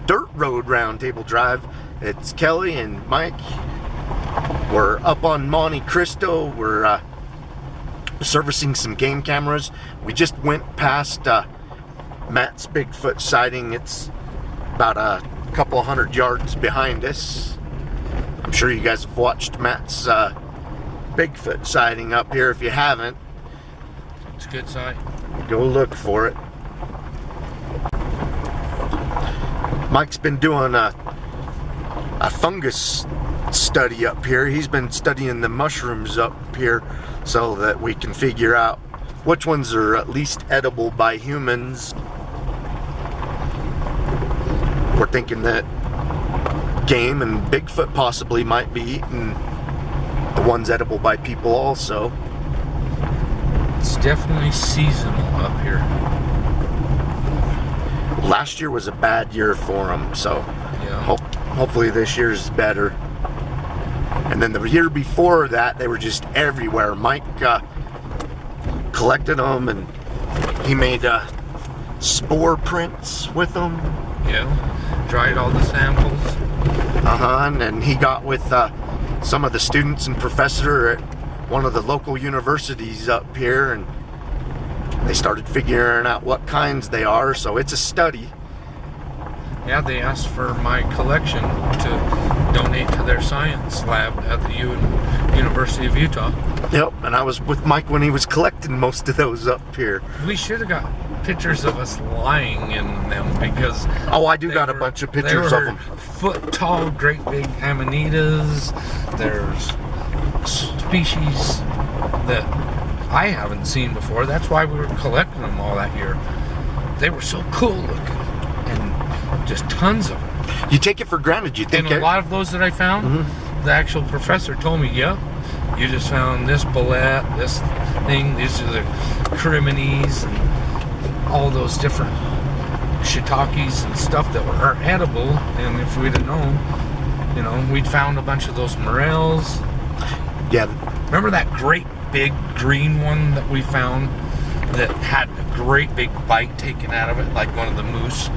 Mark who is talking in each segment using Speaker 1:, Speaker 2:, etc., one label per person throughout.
Speaker 1: Dirt Road Roundtable Drive. It's Kelly and Mike. We're up on Monte Cristo. We're servicing some game cameras. We just went past Matt's Bigfoot sighting. It's about a couple hundred yards behind us. I'm sure you guys have watched Matt's Bigfoot sighting up here. If you haven't,
Speaker 2: it's a good sight.
Speaker 1: Go look for it. Mike's been doing a fungus study up here. He's been studying the mushrooms up here so that we can figure out which ones are at least edible by humans. We're thinking that game and Bigfoot possibly might be eating the ones edible by people also.
Speaker 2: It's definitely seasonal up here.
Speaker 1: Last year was a bad year for them, so
Speaker 2: yeah.
Speaker 1: Hopefully this year's better. And then the year before that, they were just everywhere. Mike collected them, and he made spore prints with them.
Speaker 2: Yeah, dried all the samples.
Speaker 1: And then he got with some of the students and professor at one of the local universities up here, and they started figuring out what kinds they are, so it's a study.
Speaker 2: Yeah, they asked for my collection to donate to their science lab at the University of Utah.
Speaker 1: Yep, and I was with Mike when he was collecting most of those up here.
Speaker 2: We should have got pictures of us lying in them because...
Speaker 1: Oh, I do got a bunch of pictures of them.
Speaker 2: Foot tall, great big amanitas. There's species that I haven't seen before. That's why we were collecting them all that year. They were so cool looking, and just tons of them.
Speaker 1: You take it for granted, you think.
Speaker 2: And a lot of those that I found, the actual professor told me, yeah, you just found this bullet, this thing, these are the criminies, and all those different shiitakes and stuff that were edible. And if we'd have known, you know, we'd found a bunch of those morels.
Speaker 1: Yeah.
Speaker 2: Remember that great big green one that we found that had a great big bite taken out of it, like one of the moose?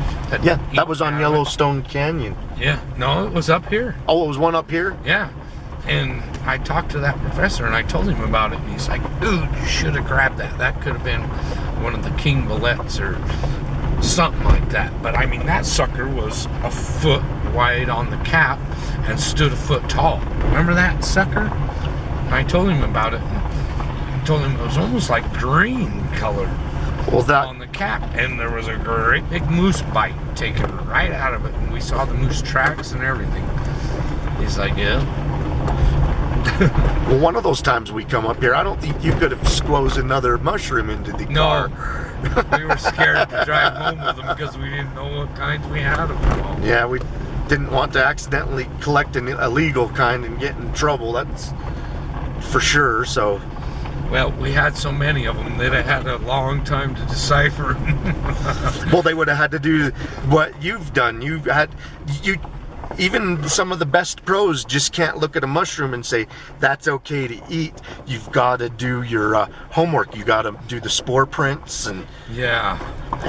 Speaker 1: Yeah, that was on Yellowstone Canyon.
Speaker 2: Yeah, no, it was up here.
Speaker 1: Oh, it was one up here?
Speaker 2: Yeah, and I talked to that professor and I told him about it, and he's like, dude, you should have grabbed that. That could have been one of the king bullets or something like that. But I mean, that sucker was a foot wide on the cap and stood a foot tall. Remember that sucker? I told him about it, and I told him it was almost like green color on the cap, and there was a great big moose bite taken right out of it, and we saw the moose tracks and everything. He's like, yeah.
Speaker 1: Well, one of those times we come up here, I don't think you could have squoze another mushroom into the car.
Speaker 2: No, we were scared to drive home with them because we didn't know what kinds we had of them all.
Speaker 1: Yeah, we didn't want to accidentally collect an illegal kind and get in trouble. That's for sure. So,
Speaker 2: well, we had so many of them that I had a long time to decipher.
Speaker 1: Well, they would have had to do what you've done. Even some of the best pros just can't look at a mushroom and say that's okay to eat. You've got to do your homework. You got to do the spore prints and
Speaker 2: yeah,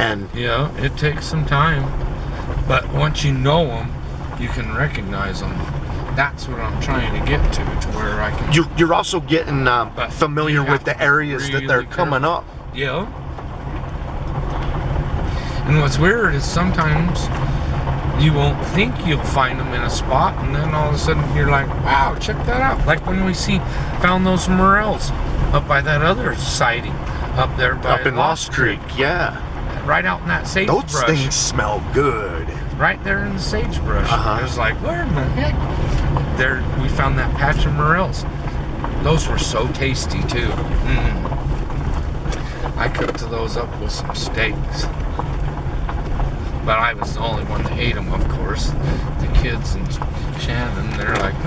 Speaker 2: it takes some time. But once you know them, you can recognize them. That's what I'm trying to get to where I can...
Speaker 1: You're also getting familiar with the areas that they're coming up.
Speaker 2: Yeah. And what's weird is sometimes you won't think you'll find them in a spot, and then all of a sudden you're like, wow, check that out. Like when we found those morels up by that other sighting up there by
Speaker 1: up in Lost Creek. Yeah.
Speaker 2: Right out in that sagebrush.
Speaker 1: Those things smell good.
Speaker 2: Right there in the sagebrush. I was like, where in the heck? There, we found that patch of morels. Those were so tasty too. I cooked those up with some steaks. But I was the only one that ate them, of course. The kids and Shannon, they're like,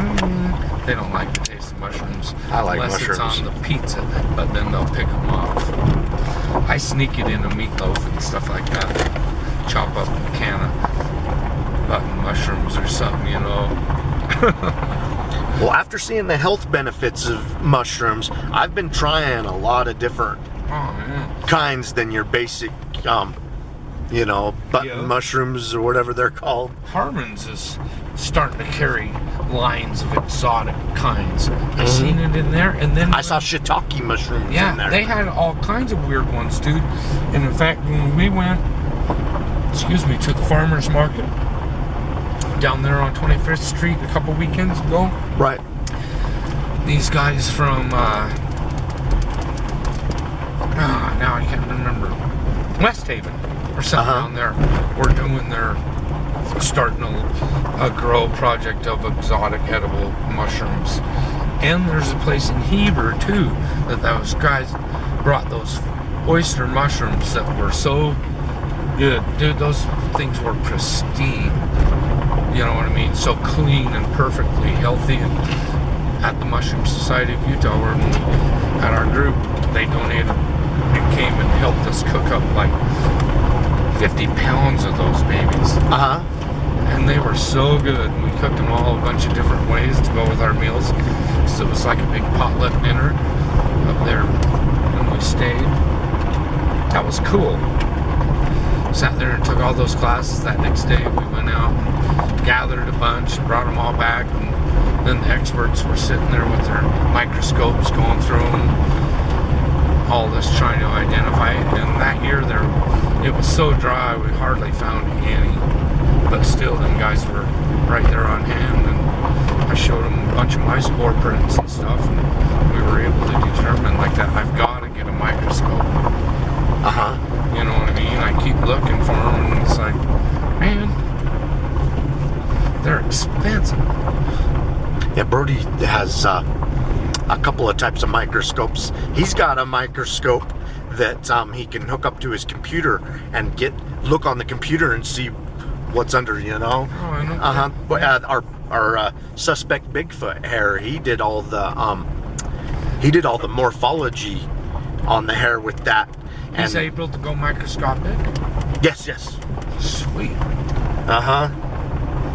Speaker 2: they don't like the taste of mushrooms.
Speaker 1: I like
Speaker 2: unless
Speaker 1: mushrooms.
Speaker 2: It's on the pizza, but then they'll pick them off. I sneak it into meatloaf and stuff like that. Chop up a can of button mushrooms or something, you know.
Speaker 1: Well, after seeing the health benefits of mushrooms, I've been trying a lot of different kinds than your basic you know, button
Speaker 2: Yeah.
Speaker 1: mushrooms or whatever they're called.
Speaker 2: Harmon's is starting to carry lines of exotic kinds. I seen it in there, and then
Speaker 1: I saw shiitake mushrooms in there.
Speaker 2: they had all kinds of weird ones, dude. And in fact, when we went, to the farmers market down there on 25th Street a couple weekends ago,
Speaker 1: Right.
Speaker 2: these guys from now I can't remember, West Haven or something down there were doing their starting a grow project of exotic edible mushrooms. And there's a place in Heber too that those guys brought those oyster mushrooms that were so good, dude. Those things were pristine, you know what I mean, so clean and perfectly healthy. And at the Mushroom Society of Utah, where we had our group, they donated and came and helped us cook up like 50 pounds of those babies. And they were so good. We cooked them all a bunch of different ways to go with our meals. So it was like a big potluck dinner up there when we stayed. That was cool. Sat there and took all those classes. That next day we went out and gathered a bunch, brought them all back, and then the experts were sitting there with their microscopes going through them, all this trying to identify it. And that year it was so dry we hardly found any. But still, them guys were right there on hand, and I showed them a bunch of my spore prints and stuff, and we were able to determine like that. I've got to get a microscope. You know what I mean? I keep looking for them, and it's like, man, they're expensive.
Speaker 1: Yeah, Brody has a couple of types of microscopes. He's got a microscope that he can hook up to his computer and look on the computer and see what's under, you know.
Speaker 2: Oh, I know.
Speaker 1: But our suspect Bigfoot hair, he did all the morphology on the hair with that.
Speaker 2: He's able to go microscopic?
Speaker 1: Yes.
Speaker 2: Sweet.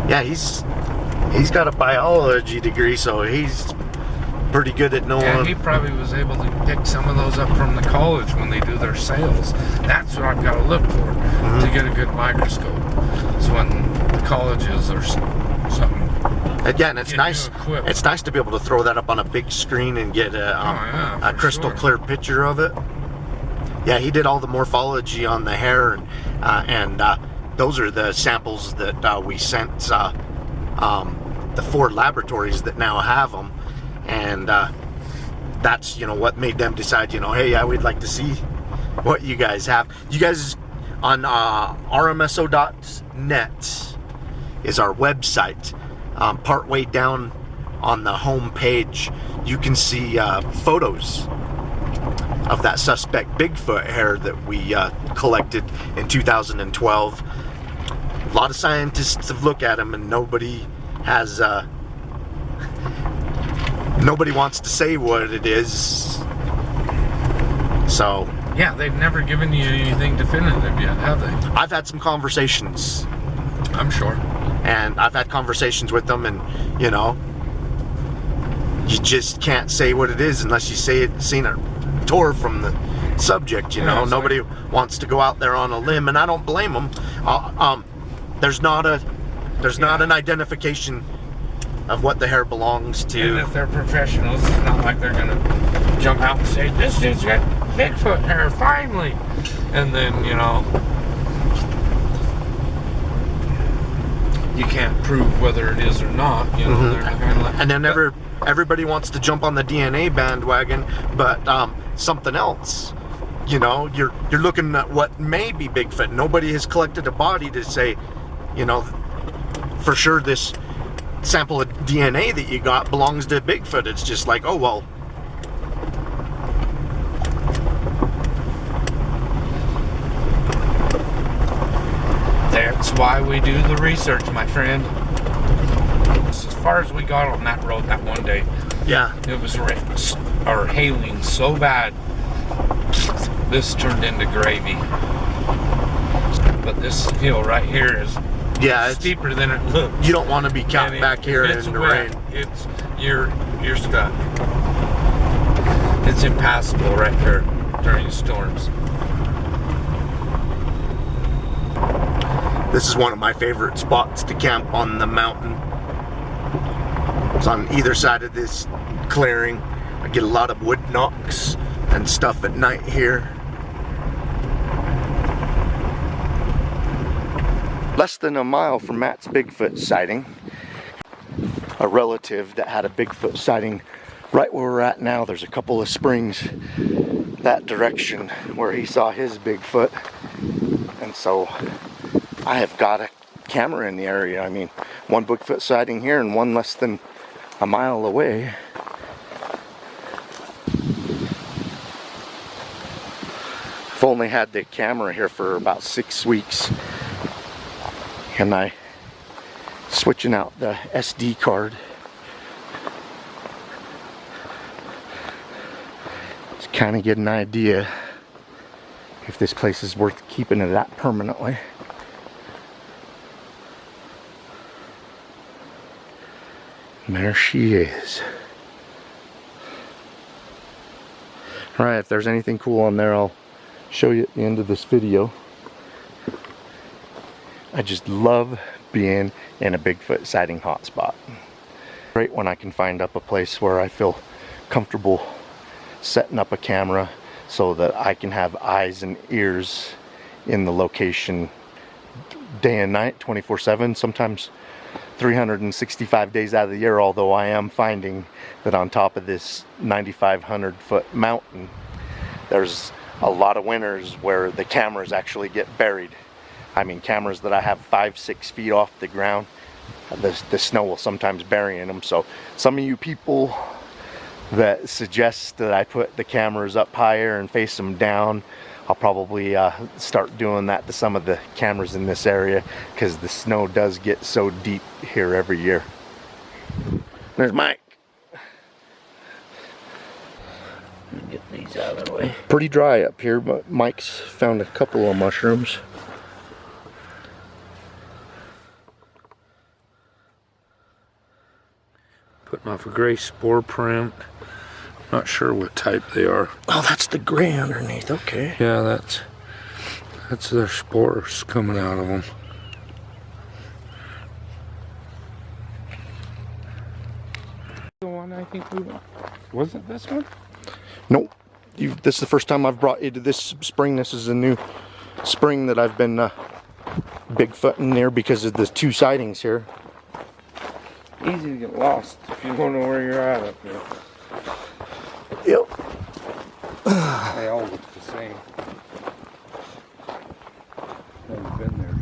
Speaker 1: Yeah, he's got a biology degree, so he's pretty good at knowing.
Speaker 2: Yeah, he probably was able to pick some of those up from the college when they do their sales. That's what I've got to look for to get a good microscope. So when the colleges or something.
Speaker 1: Again, it's nice.
Speaker 2: Equipped.
Speaker 1: It's nice to be able to throw that up on a big screen and get a crystal clear picture of it. Yeah, he did all the morphology on the hair, and those are the samples that we sent the 4 laboratories that now have them, and that's what made them decide. Hey, yeah, we'd like to see what you guys have. You guys on rmso.net is our website. Partway down on the home page, you can see photos of that suspect Bigfoot hair that we collected in 2012. A lot of scientists have looked at him, and nobody wants to say what it is. So
Speaker 2: yeah, they've never given you anything definitive yet, have they?
Speaker 1: I've had some conversations.
Speaker 2: I'm sure.
Speaker 1: And I've had conversations with them, and you just can't say what it is unless you seen a tour from the subject. Nobody wants to go out there on a limb, and I don't blame them. There's not an identification of what the hair belongs to.
Speaker 2: And if they're professionals, it's not like they're gonna jump out and say, "This dude's got Bigfoot hair, finally," and then you can't prove whether it is or not. They're kind of like,
Speaker 1: and then everybody wants to jump on the DNA bandwagon, but something else. You're looking at what may be Bigfoot. Nobody has collected a body to say, for sure this sample of DNA that you got belongs to Bigfoot. It's just like, oh well.
Speaker 2: That's why we do the research, my friend. As far as we got on that road that one day,
Speaker 1: yeah,
Speaker 2: it was hailing so bad, this turned into gravy. But this hill right here is steeper than it looks.
Speaker 1: You don't want to be caught back here in the rain.
Speaker 2: You're stuck. It's impassable right there during storms.
Speaker 1: This is one of my favorite spots to camp on the mountain. It's on either side of this clearing. I get a lot of wood knocks and stuff at night here. Less than a mile from Matt's Bigfoot sighting, a relative that had a Bigfoot sighting right where we're at now. There's a couple of springs that direction where he saw his Bigfoot, and so I have got a camera in the area. I mean, one Bigfoot sighting here and one less than a mile away. I've only had the camera here for about 6 weeks, and I switching out the SD card. Just kind of get an idea if this place is worth keeping it at permanently. And there she is. Alright, if there's anything cool on there, I'll show you at the end of this video. I just love being in a Bigfoot sighting hotspot. Great when I can find up a place where I feel comfortable setting up a camera so that I can have eyes and ears in the location day and night, 24/7, sometimes 365 days out of the year, although I am finding that on top of this 9,500 foot mountain, there's a lot of winters where the cameras actually get buried. I mean, cameras that I have 5-6 feet off the ground, the snow will sometimes bury in them. So some of you people that suggest that I put the cameras up higher and face them down, I'll probably start doing that to some of the cameras in this area, because the snow does get so deep here every year. There's Mike.
Speaker 3: Get these out of the way.
Speaker 1: Pretty dry up here, but Mike's found a couple of mushrooms.
Speaker 2: Putting off a gray spore print. Not sure what type they are.
Speaker 1: Oh, that's the gray underneath. Okay.
Speaker 2: Yeah, that's their spores coming out of them. The one I think we went. Was it this one?
Speaker 1: Nope. This is the first time I've brought you to this spring. This is a new spring that I've been Bigfooting near because of the 2 sightings here.
Speaker 2: Easy to get lost if you don't know where you're at up here.
Speaker 1: Yep.
Speaker 2: They all look the same. I've been there.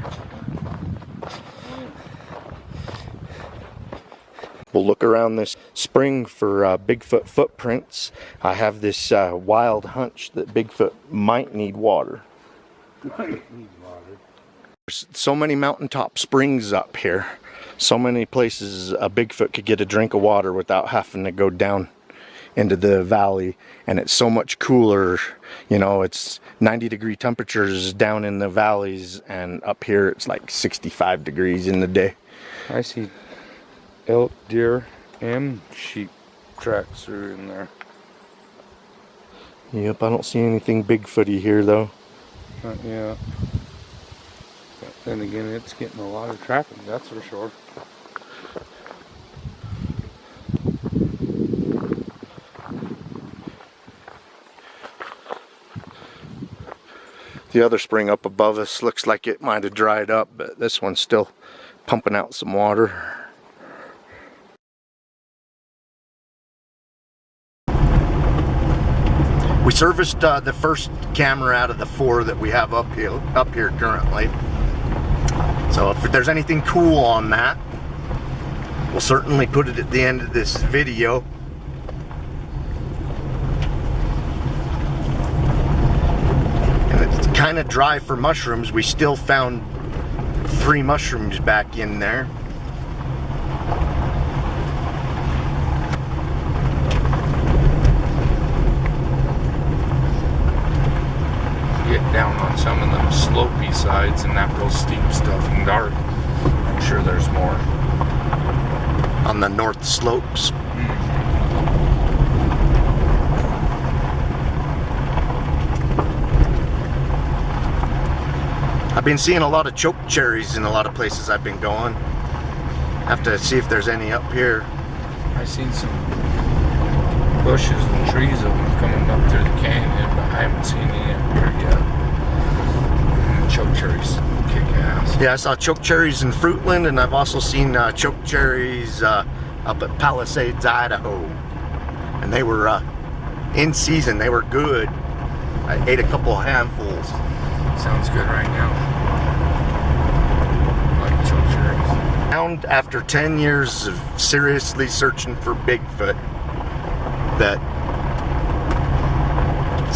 Speaker 1: We'll look around this spring for Bigfoot footprints. I have this wild hunch that Bigfoot might need water. There's so many mountaintop springs up here. So many places a Bigfoot could get a drink of water without having to go down into the valley, and it's so much cooler. You know, it's 90-degree temperatures down in the valleys, and up here it's like 65 degrees in the day.
Speaker 2: I see elk, deer, and sheep tracks are in there.
Speaker 1: Yep, I don't see anything Bigfooty here though.
Speaker 2: Not yet. But then again, it's getting a lot of traffic, that's for sure.
Speaker 1: The other spring up above us looks like it might have dried up, but this one's still pumping out some water. We serviced the first camera out of the 4 that we have up here currently. So if there's anything cool on that, we'll certainly put it at the end of this video. And it's kind of dry for mushrooms. We still found 3 mushrooms back in there.
Speaker 2: Get down on some of them slopey sides and that real steep stuff and dark. I'm sure there's more.
Speaker 1: On the north slopes. I've been seeing a lot of chokecherries in a lot of places I've been going. Have to see if there's any up here.
Speaker 2: I seen some bushes and trees of them coming up through the canyon, but I haven't seen any up here yet. And chokecherries kick ass.
Speaker 1: Yeah, I saw chokecherries in Fruitland, and I've also seen chokecherries up at Palisades, Idaho. And they were in season. They were good. I ate a couple handfuls.
Speaker 2: Sounds good right now. Like chokecherries.
Speaker 1: Found after 10 years of seriously searching for Bigfoot that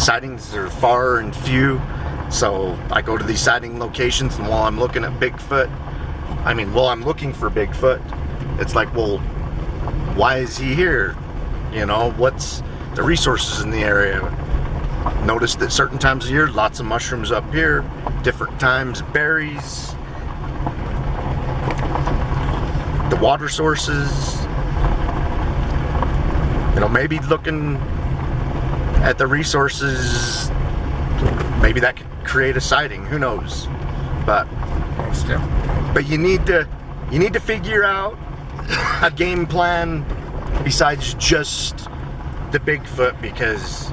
Speaker 1: sightings are far and few. So I go to these sighting locations, and while I'm looking at Bigfoot, while I'm looking for Bigfoot, it's like, well, why is he here? You know, what's the resources in the area? Notice that certain times of year, lots of mushrooms up here, different times, berries, the water sources. You know, maybe looking at the resources, maybe that could create a sighting, who knows? But you need to figure out a game plan besides just the Bigfoot, because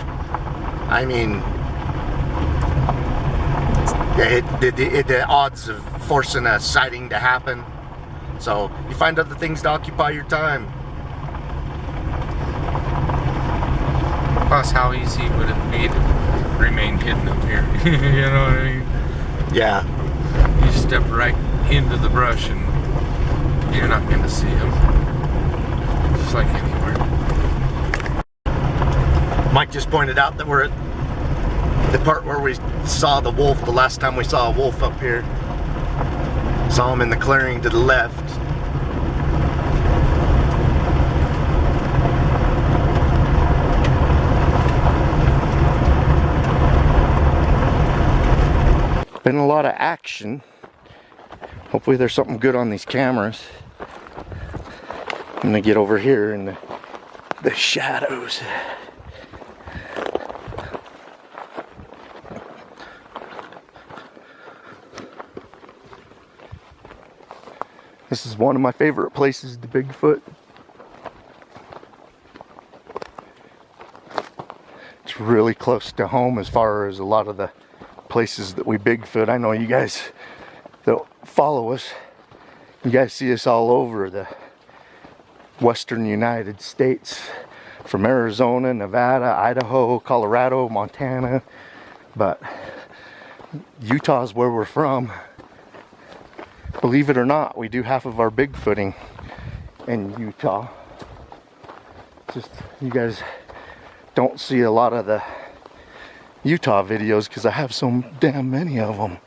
Speaker 1: the odds of forcing a sighting to happen. So you find other things to occupy your time.
Speaker 2: Plus, how easy would it be to remain hidden up here? You know what I mean?
Speaker 1: Yeah.
Speaker 2: You step right into the brush and you're not going to see them. Just like anywhere.
Speaker 1: Mike just pointed out that we're at the part where we saw the wolf the last time we saw a wolf up here. Saw him in the clearing to the left. Been a lot of action. Hopefully there's something good on these cameras. I'm gonna get over here in the shadows. This is one of my favorite places to Bigfoot. It's really close to home as far as a lot of the places that we Bigfoot. I know you guys that follow us, you guys see us all over the western United States, from Arizona, Nevada, Idaho, Colorado, Montana, but Utah's where we're from. Believe it or not, we do half of our Bigfooting in Utah. Just, you guys don't see a lot of the Utah videos because I have so damn many of them.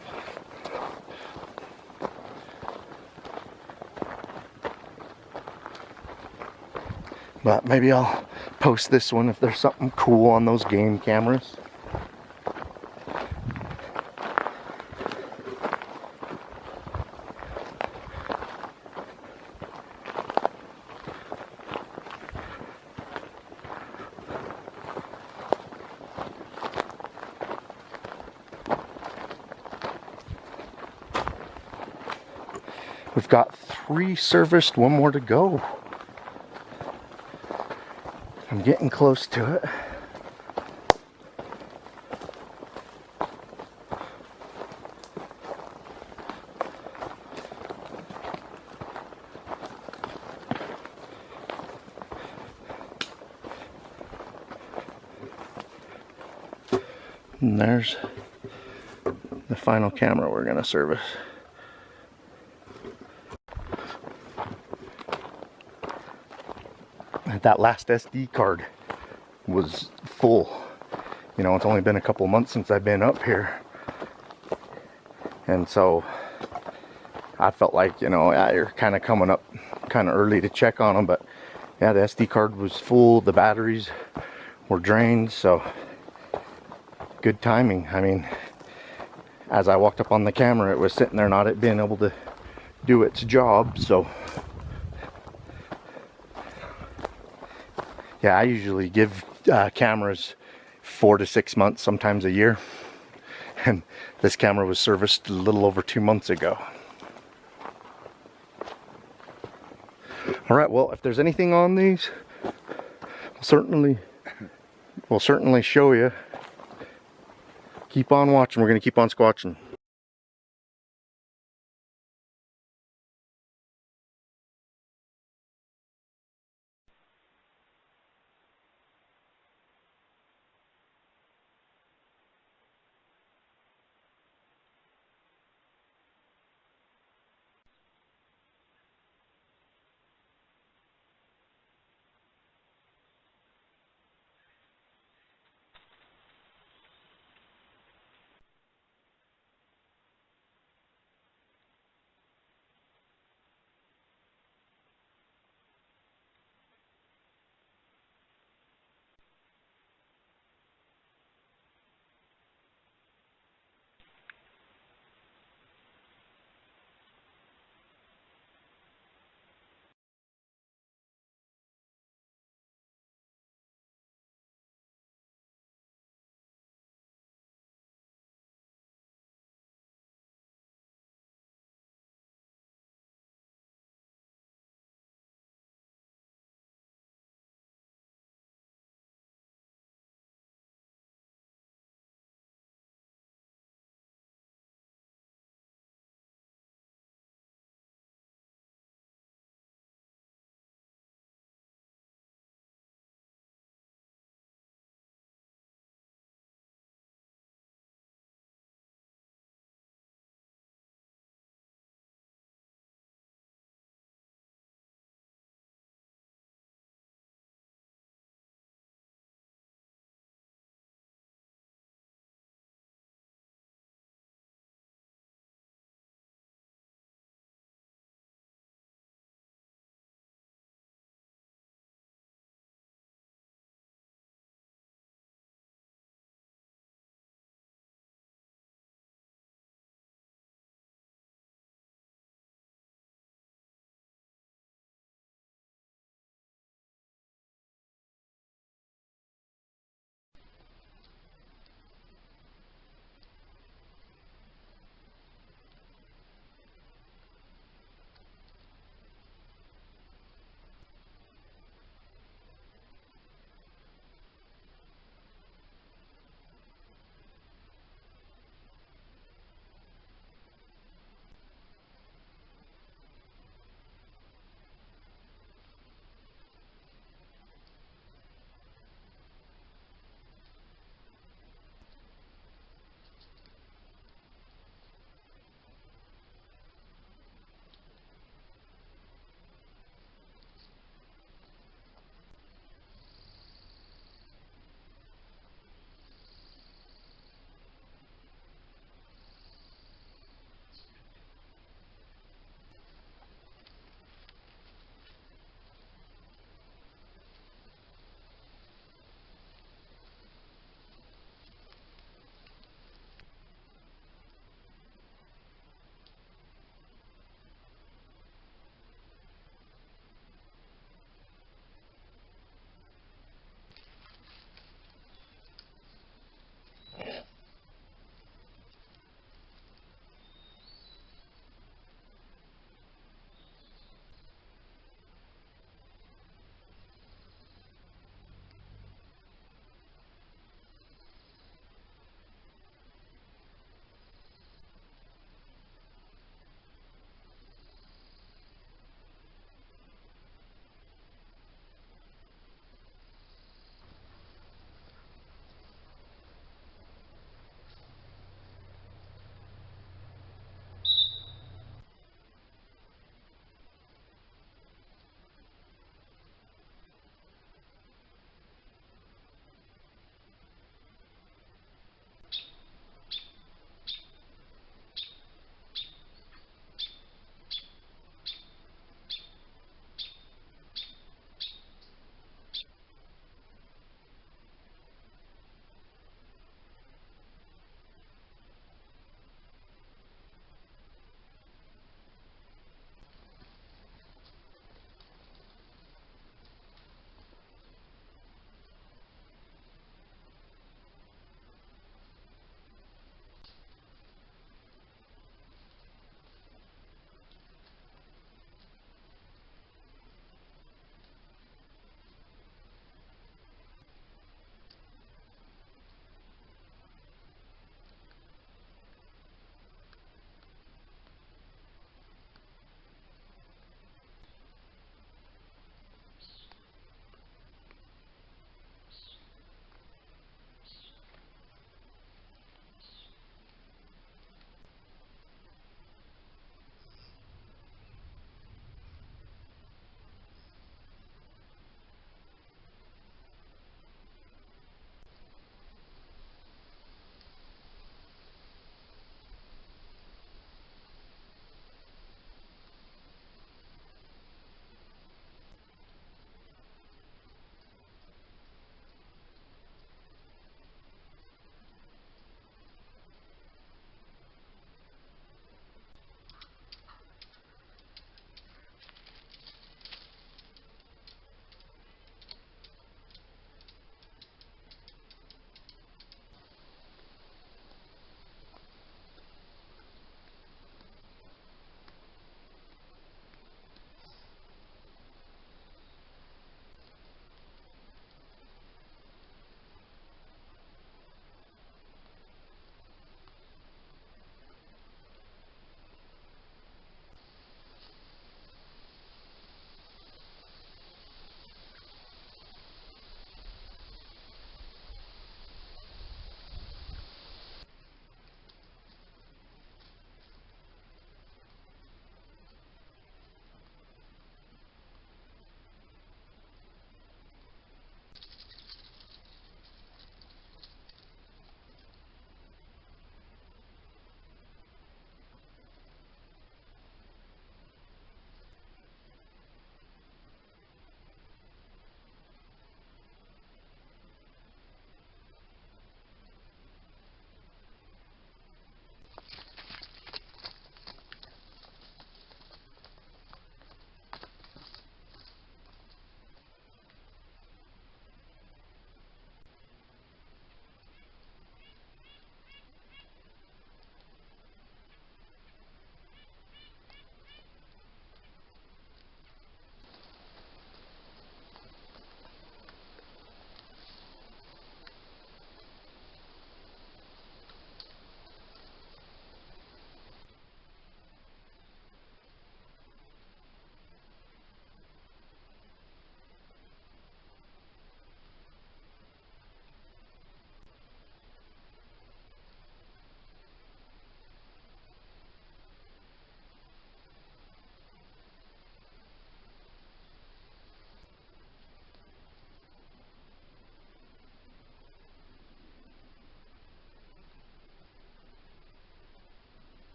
Speaker 1: But maybe I'll post this one if there's something cool on those game cameras. We've got 3 serviced, 1 more to go. I'm getting close to it. And there's the final camera we're going to service. That last SD card was full. You know, it's only been a couple months since I've been up here. And so I felt like, you know, you're kind of coming up kind of early to check on them. But yeah, the SD card was full. The batteries were drained. So good timing. I mean, as I walked up on the camera, it was sitting there not being able to do its job. So yeah, I usually give cameras 4 to 6 months, sometimes a year. And this camera was serviced a little over 2 months ago. All right, well, if there's anything on these, we'll certainly show you. Keep on watching. We're going to keep on squatching.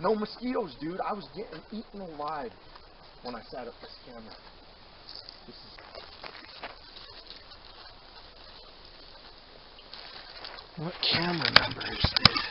Speaker 1: No mosquitoes, dude. I was getting eaten alive when I sat up this camera. This is... What camera number is it?